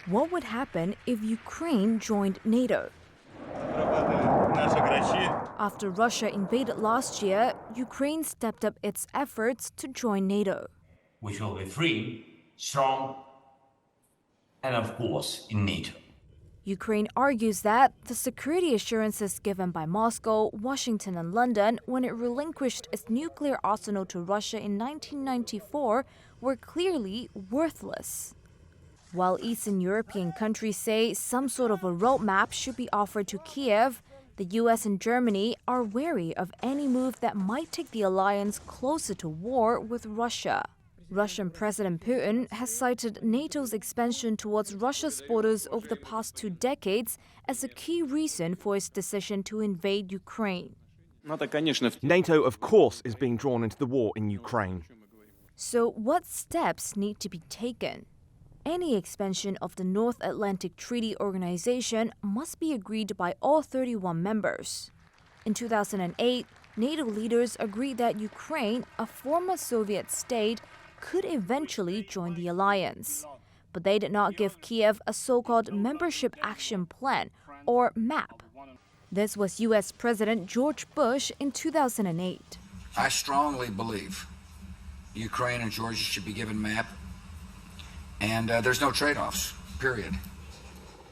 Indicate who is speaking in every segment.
Speaker 1: What would happen if Ukraine joined NATO? After Russia invaded last year, Ukraine stepped up its efforts to join NATO.
Speaker 2: We shall be free, strong, and of course, in NATO.
Speaker 1: Ukraine argues that the security assurances given by Moscow, Washington, and London when it relinquished its nuclear arsenal to Russia in 1994 were clearly worthless. While Eastern European countries say some sort of a roadmap should be offered to Kyiv, the US and Germany are wary of any move that might take the alliance closer to war with Russia. Russian President Putin has cited NATO's expansion towards Russia's borders over the past 2 decades as a key reason for its decision to invade Ukraine.
Speaker 3: NATO, of course, is being drawn into the war in Ukraine.
Speaker 1: So what steps need to be taken? Any expansion of the North Atlantic Treaty Organization must be agreed by all 31 members. In 2008, NATO leaders agreed that Ukraine, a former Soviet state, could eventually join the alliance. But they did not give Kyiv a so-called Membership Action Plan, or MAP. This was U.S. President George Bush in 2008.
Speaker 4: I strongly believe Ukraine and Georgia should be given MAP, and there's no trade-offs, period.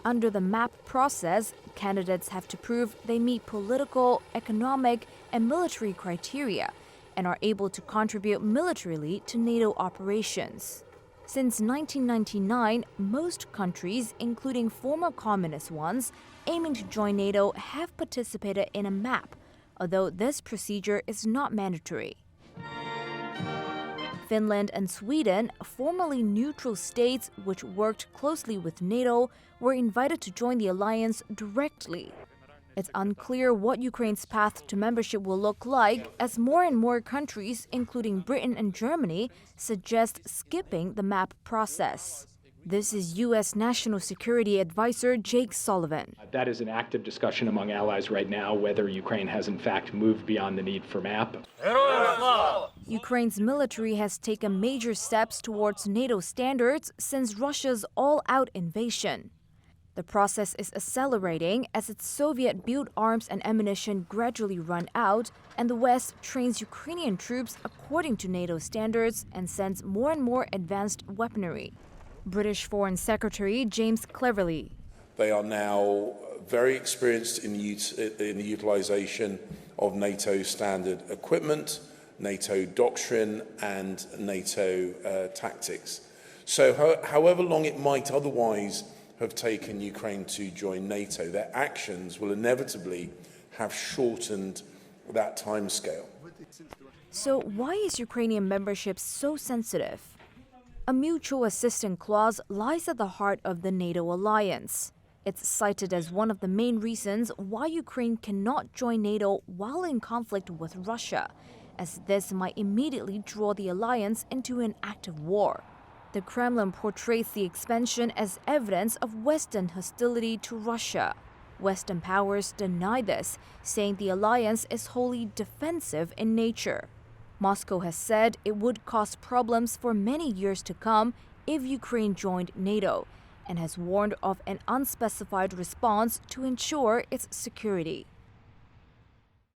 Speaker 1: Under the MAP process, candidates have to prove they meet political, economic, and military criteria and are able to contribute militarily to NATO operations. Since 1999, most countries, including former communist ones, aiming to join NATO have participated in a MAP, although this procedure is not mandatory. Finland and Sweden, formerly neutral states which worked closely with NATO, were invited to join the alliance directly. It's unclear what Ukraine's path to membership will look like, as more and more countries, including Britain and Germany, suggest skipping the MAP process. This is U.S. National Security Advisor Jake Sullivan.
Speaker 5: That is an active discussion among allies right now, whether Ukraine has in fact moved beyond the need for MAP.
Speaker 1: Ukraine's military has taken major steps towards NATO standards since Russia's all-out invasion. The process is accelerating as its Soviet-built arms and ammunition gradually run out, and the West trains Ukrainian troops according to NATO standards and sends more and more advanced weaponry. British Foreign Secretary James Cleverly.
Speaker 6: They are now very experienced in the utilization of NATO standard equipment, NATO doctrine, and NATO tactics. So however long it might otherwise have taken Ukraine to join NATO, their actions will inevitably have shortened that timescale.
Speaker 1: So why is Ukrainian membership so sensitive? A mutual assistance clause lies at the heart of the NATO alliance. It's cited as one of the main reasons why Ukraine cannot join NATO while in conflict with Russia, as this might immediately draw the alliance into an active war. The Kremlin portrays the expansion as evidence of Western hostility to Russia. Western powers deny this, saying the alliance is wholly defensive in nature. Moscow has said it would cause problems for many years to come if Ukraine joined NATO, and has warned of an unspecified response to ensure its security.